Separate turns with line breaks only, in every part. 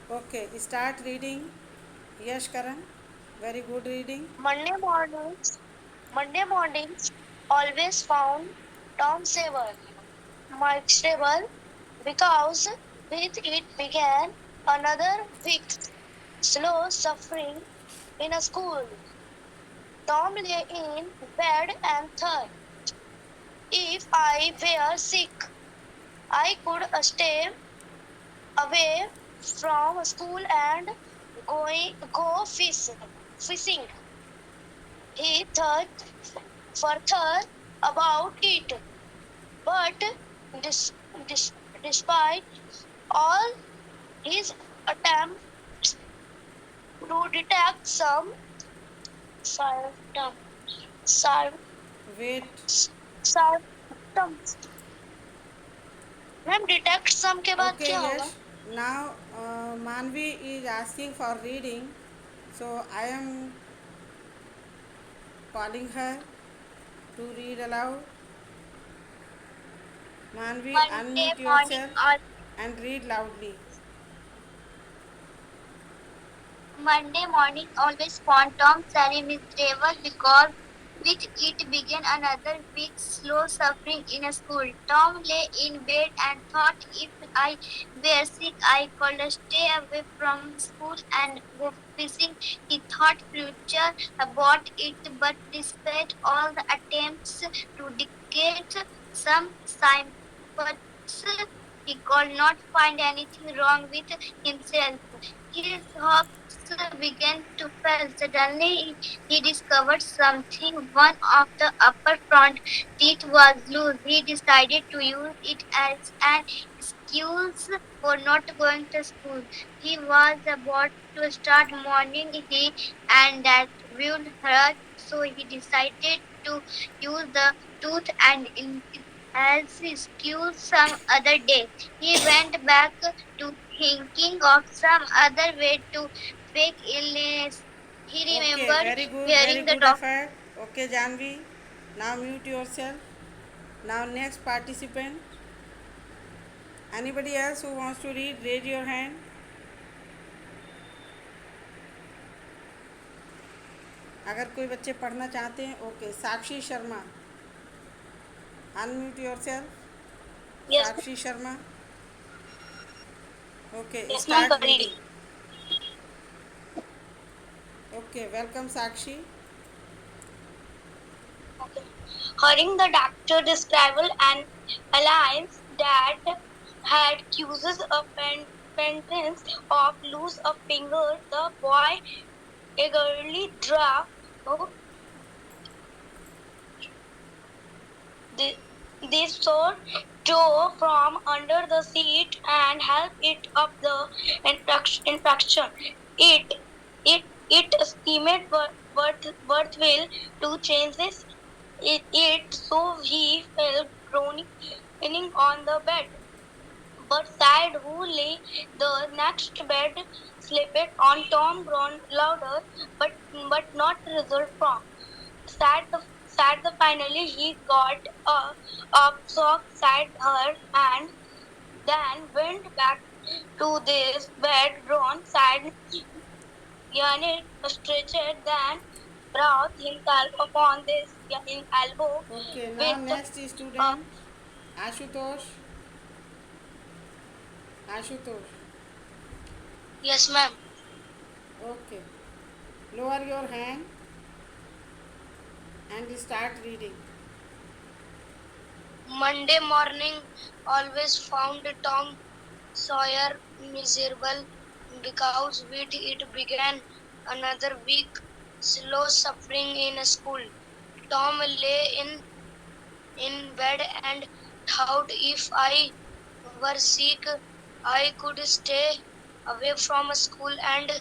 Okay, start reading. Yes, Karan. Very good reading.
Monday mornings always found Tom Saver miserable because with it began another week slow suffering in a school. Tom lay in bed and thought, if I were sick, I could stay away from school and go fishing. He thought further about it, but dis, dis, despite all his attempts to detect some symptoms,
Wait.
symptoms, ma'am detect some के बाद
Okay,
क्या होगा?
yes. Now Manvi is asking for reading. So I am calling her to read aloud. Manvi,
Monday
unmute
morning
yourself
or
and read loudly.
Monday morning always found Tom Sally miserable because with it began another week's slow suffering in a school. Tom lay in bed and thought if I were sick, I could stay away from school and go fishing. He thought future about it, but despite all the attempts to dictate some symptoms, he could not find anything wrong with himself. His hopes began to fail. Suddenly, he discovered something. One of the upper front teeth was loose. He decided to use it as an excuse for not going to school. He was about to start morning he and that would hurt, so he decided to use the tooth and as excuse some other day. He went back to thinking of some other way to fake illness. He
Okay,
remembered
very
hearing the
good
doctor.
effort. Okay, Janvi. Now mute yourself. Now next participant. Anybody else who wants to read, raise your hand. अगर कोई बच्चे पढ़ना चाहते हैं, okay, Sakshi Sharma, unmute your self.
Yes,
Sakshi Sharma. Okay,
yes, ma'am.
Start
Reading.
Reading. Okay, welcome Sakshi.
Okay. Hearing the doctor describe an alliance that had accuses of penance of lose a finger, the boy eagerly drew the, this sword Joe from under the seat and help it up the infraction. It it schemed Worthwhile to change it so he fell groaning on the bed. But sad who lay the next bed slept on Tom groaned louder, but not result from. Sad the finally he got up, sock sat her and then went back to this bed drawn sad Yannick stretched then brought himself upon this in elbow
Okay, now
with
next student. Ashutosh. Ashutosh.
yes ma'am.
Okay, lower your hand and start reading.
Monday morning always found Tom Sawyer miserable because with it began another week slow suffering in school. Tom lay in bed and thought if I were sick I could stay away from school and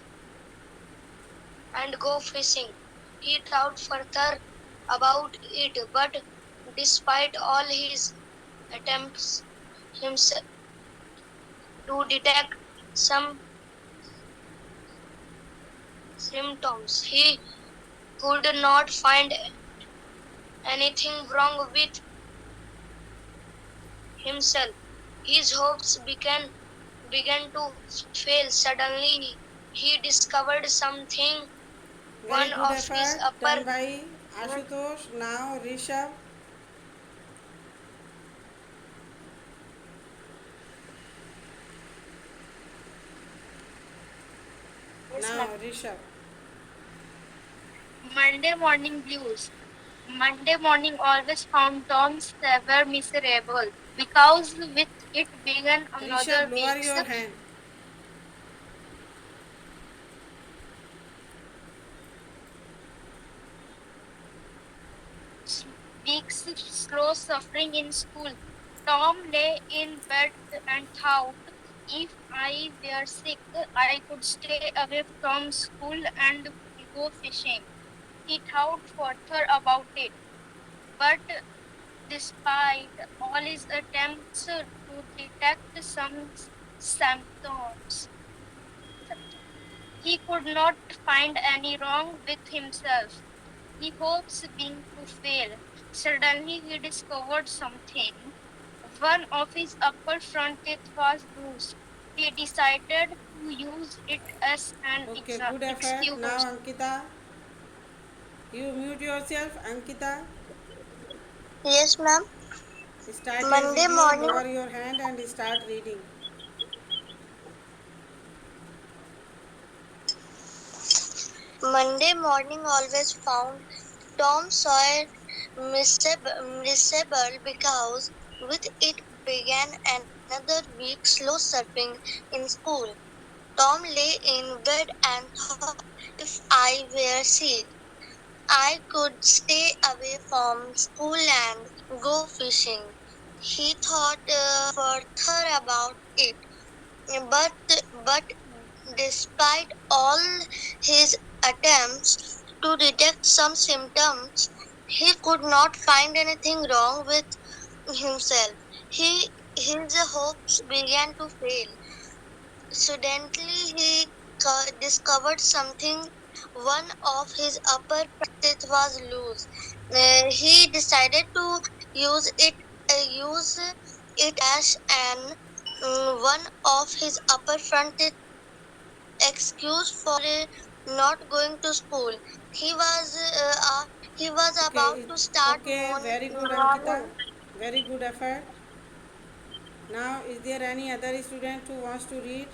go fishing. He thought further about it, but despite all his attempts himself to detect some symptoms, he could not find anything wrong with himself. His hopes began began to fail. Suddenly, he discovered something.
Very
One
good
of his
effort
upper
done by Ashutosh. Now Rishabh.
Yes,
Now
ma'am.
Rishabh.
Monday morning blues. Monday morning always found Tom Sever miserable because with it began
Rishabh,
another
lower
week's
your hand.
week's slow suffering in school. Tom lay in bed and thought, if I were sick, I could stay away from school and go fishing. He thought further about it, but despite all his attempts to detect some symptoms, he could not find any wrong with himself. He hopes being to fail. Suddenly he discovered something. One of his upper front teeth was loose. He decided to use it as an
Okay, good effort.
excuse.
Now Ankita. You mute yourself, Ankita.
Yes, ma'am.
Start your
Monday
video,
morning.
lower your hand and start reading.
Monday morning always found Tom Sawyer miserable because with it began another week slow surfing in school. Tom lay in bed and thought, if I were sick, I could stay away from school and go fishing. He thought further about it, but but despite all his attempts to detect some symptoms, he could not find anything wrong with himself. His hopes began to fail. Suddenly, he discovered something. One of his upper teeth was loose. He decided to use it use it as an one of his upper front teeth excuse for not going to school. He was he was
Okay,
about to start
okay, very good Ankita.
morning.
Very good effort. Now, is there any other student who wants to read?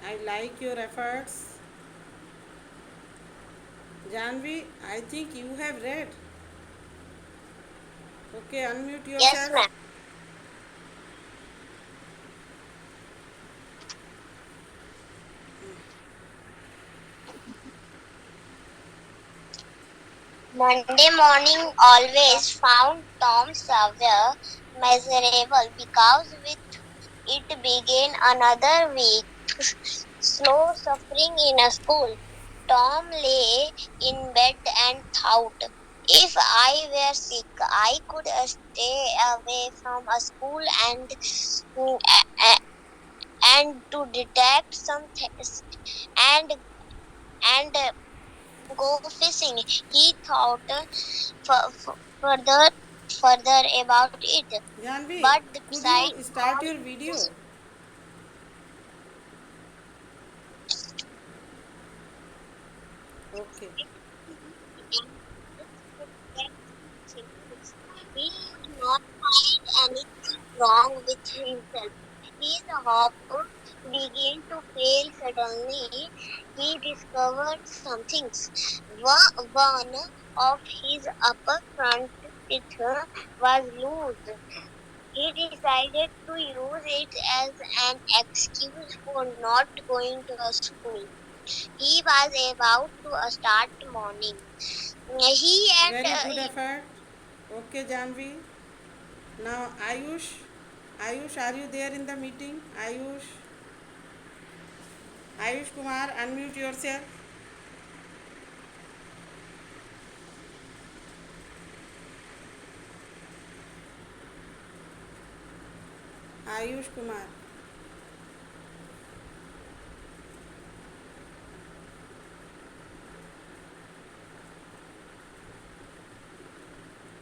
I like your efforts. Janvi, I think you have read. Okay, unmute
Yes,
yourself.
ma'am. Monday morning always found Tom Sawyer miserable because with it began another week slow suffering in a school. Tom lay in bed and thought, if I were sick, I could stay away from a school mm, a- a- and to detect some and and go fishing. He thought further about it,
Janvi,
but
could
beside
you start
all
your video?
his
Okay.
he could not find anything wrong with himself. His hope began to fail suddenly. He discovered something. One of his upper front teeth was loose. He decided to use it as an excuse for not going to a school. He was about to start morning. He and
Very good effort. Okay, Janvi. Now, Ayush. Ayush, are you there in the meeting? Ayush. Ayush Kumar, unmute yourself. Ayush Kumar.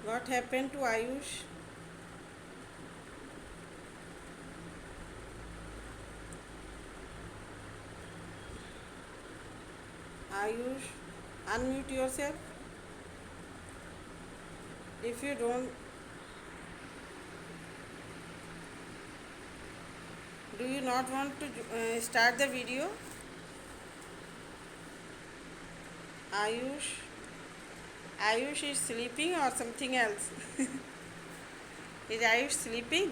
What happened to Ayush? Ayush, unmute yourself. If you don't, do you not want to start the video? Ayush, Ayush is sleeping or something else? Is Ayush sleeping?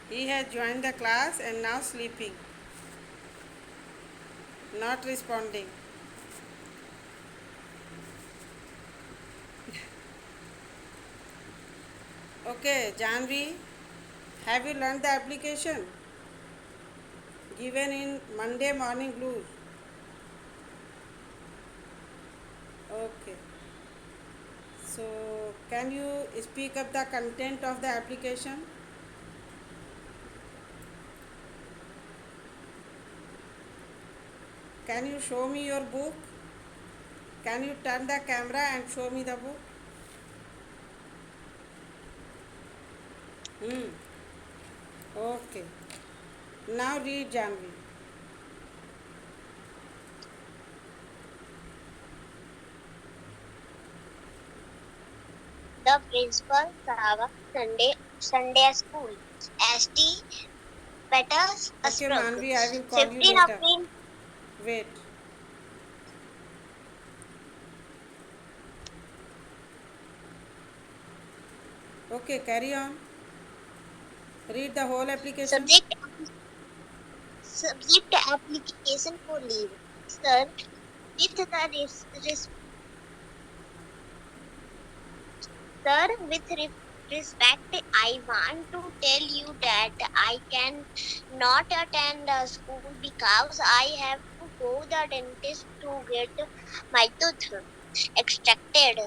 He has joined the class and now sleeping, not responding. Okay, Janvi, have you learned the application given in Monday morning blues? Okay. So, can you speak up the content of the application? Can you show me your book? Can you turn the camera and show me the book? Hmm. Okay. Now read, Janvi.
The principal Sava Sunday school. ST Peters
Okay,
Asprug.
Manvi, I will call you
15
later.
April.
Wait. Okay, carry on. Read the whole application.
Subject application for leave. Sir, with the sir, with respect, I want to tell you that I can not attend the school because I have to go the dentist to get my tooth extracted.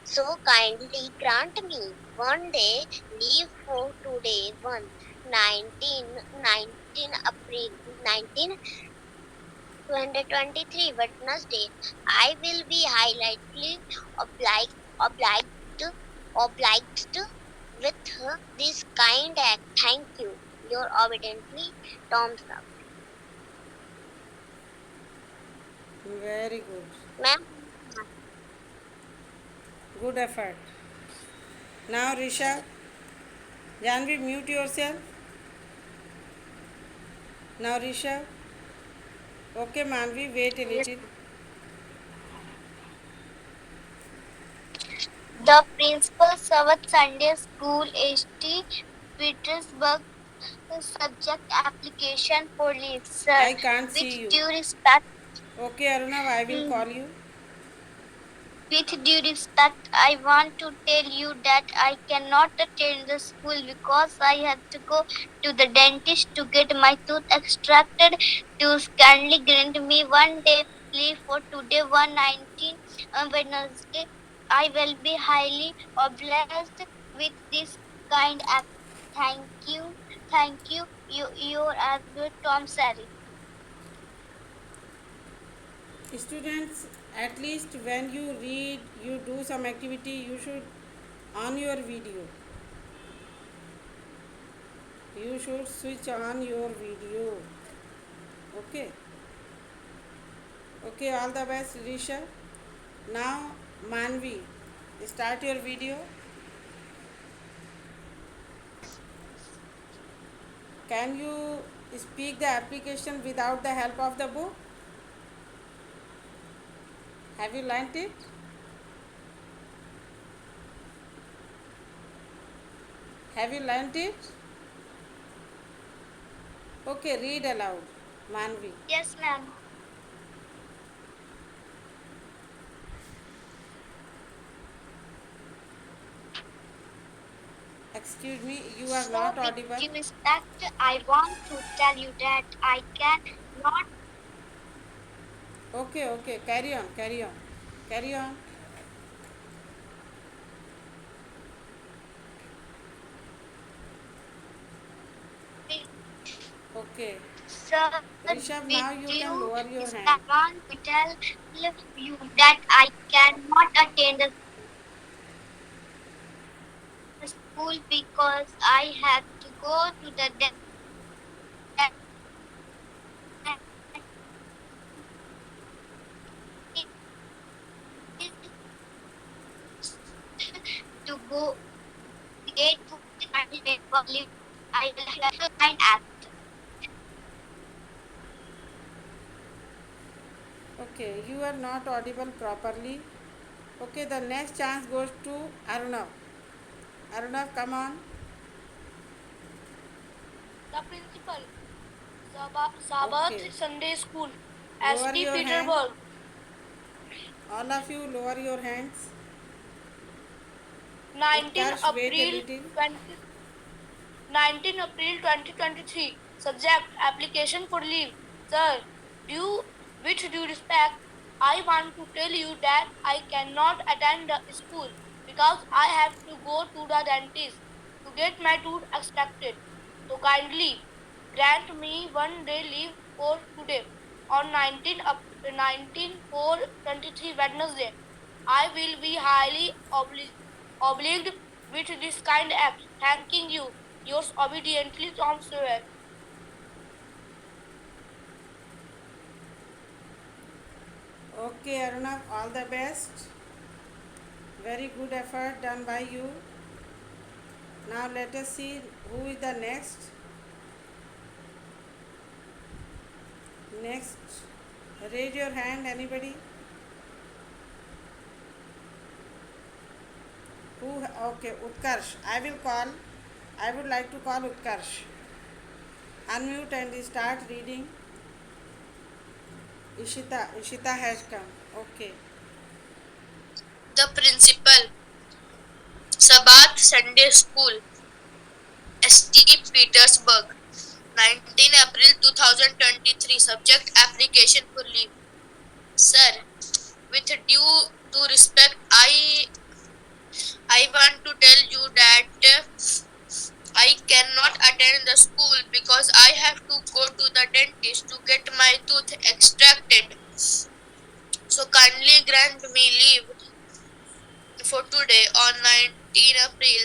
So kindly grant me 1 day leave for today, 19 April 2023 Wednesday. I will be highly obliged, obliged, obliged with this kind act. Thank you. Your obediently, Tom Sir.
Very good.
Ma'am,
Good effort. Now, Risha, Janvi, mute yourself. Now, Risha. Okay, Manvi, wait a
yes,
little.
the principal Savat Sunday School, HT Petersburg, subject application for leave, sir.
I can't
With
see you.
due respect,
Okay, Aruna, I will
mm,
call you.
with due respect, I want to tell you that I cannot attend the school because I have to go to the dentist to get my tooth extracted. To kindly grant me 1 day leave for today, 119 Wednesday. I will be highly obliged with this kind act. Thank you. Thank you. Your advocate, Tom Sari.
Students, at least when you read, you do some activity, you should on your video. You should switch on your video. Okay. Okay, all the best, Risha. Now, Manvi, start your video. Can you speak the application without the help of the book? Have you learnt it? Have you learnt it? Okay, read aloud, Manvi.
Yes, ma'am.
Excuse me, you are
So,
not
with
audible.
due respect, I want to tell you that I cannot
Okay, okay, carry on, carry on, carry on.
be.
Okay,
Sir,
Rishabh,
with
now you can
due
lower your hand.
respect, I want to tell you that I cannot attend the school because I have to go to the to go get food and leave. I will have and after.
Okay, you are not audible properly. Okay, the next chance goes to Arnav. Arnav, come on.
The principal, Sabath
Okay,
Sunday School,
lower
ST
your hand.
Petersburg,
All of you, lower your hands.
19
Utkarsh, wait a
April
little.
20, 19 April 2023. Subject application for leave. Sir, due with due respect, I want to tell you that I cannot attend the school because I have to go to the dentist to get my tooth extracted. So kindly grant me one day leave for today on 19 4 23 Wednesday. I will be highly obliged with this kind act. Thanking you. Yours obediently, Tom Sawyer.
Okay, Arnav, all the best. Very good effort done by you. Now let us see who is the next. Next, raise your hand, anybody? Who? Okay, Utkarsh. I will call. I would like to call Utkarsh. Unmute and start reading. Ishita has come. Okay.
The principal, Sabath Sunday School, St. Petersburg, 19 April 2023. Subject application for leave. Sir, with due to respect, I want to tell you that I cannot attend the school because I have to go to the dentist to get my tooth extracted. So kindly grant me leave for today on 19 April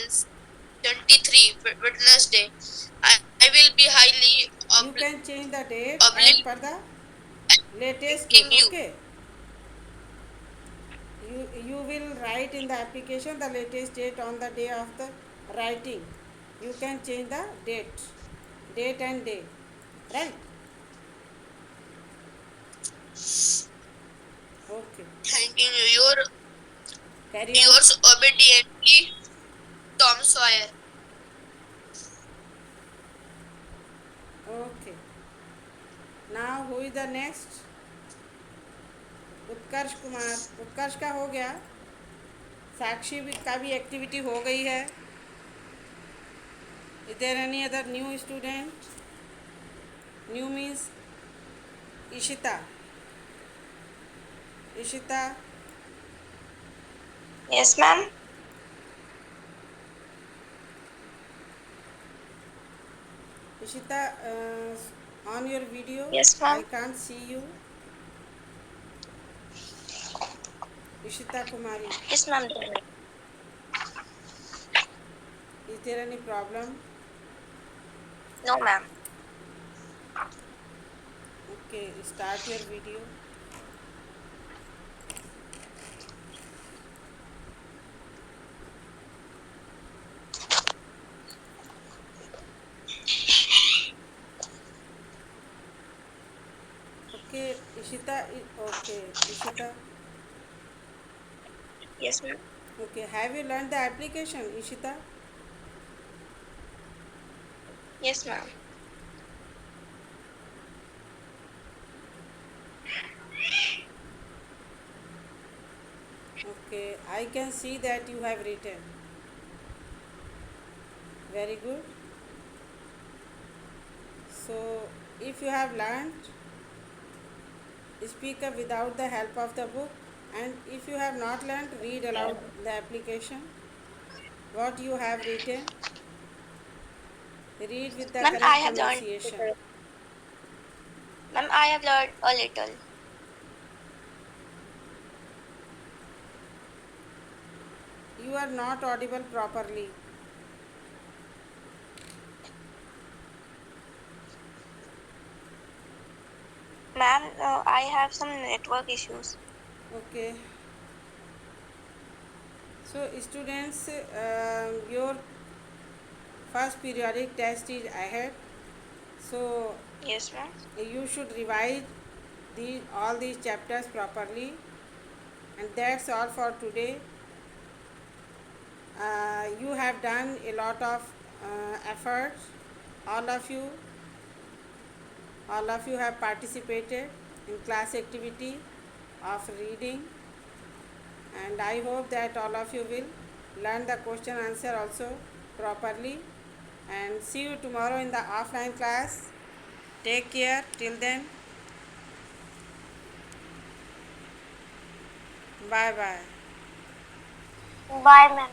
23 Wednesday. I will be highly
You can change the date as
obliging
per the latest date.
you.
Okay. You will write in the application the latest date on the day of the writing. You can change the date and day, right? Okay.
Thanking you.
Carry on.
Yours obediently, Tom Sawyer.
Okay. Now who is the next? उत्कर्ष कुमार. उत्कर्ष का हो गया. साक्षी का भी activity हो गई है. Is there any other new student? New means Ishita. Ishita.
Yes, ma'am.
Ishita, on your video,
Yes,
I
ma'am.
can't see you. Ishita Kumari,
Yes, ma'am.
is there any problem?
No, ma'am.
Okay, start your video. Okay, okay, Ishita.
Yes, ma'am.
Okay, have you learned the application, Ishita?
Yes, ma'am.
Okay, I can see that you have written. Very good. So, if you have learned, speak up without the help of the book, and if you have not learned, read aloud the application. What you have written, read with the
Ma'am, I
correct
have learned.
pronunciation.
Ma'am, I have learned a little.
You are not audible properly.
Ma'am, I have some network issues.
Okay. So, students, your first periodic test is ahead. So,
Yes, ma'am.
you should revise all these chapters properly. And that's all for today. You have done a lot of efforts. All of you, all of you have participated in class activity of reading, and I hope that all of you will learn the question answer also properly. And see you tomorrow in the offline class. Take care till then. Bye bye.
Bye, ma'am.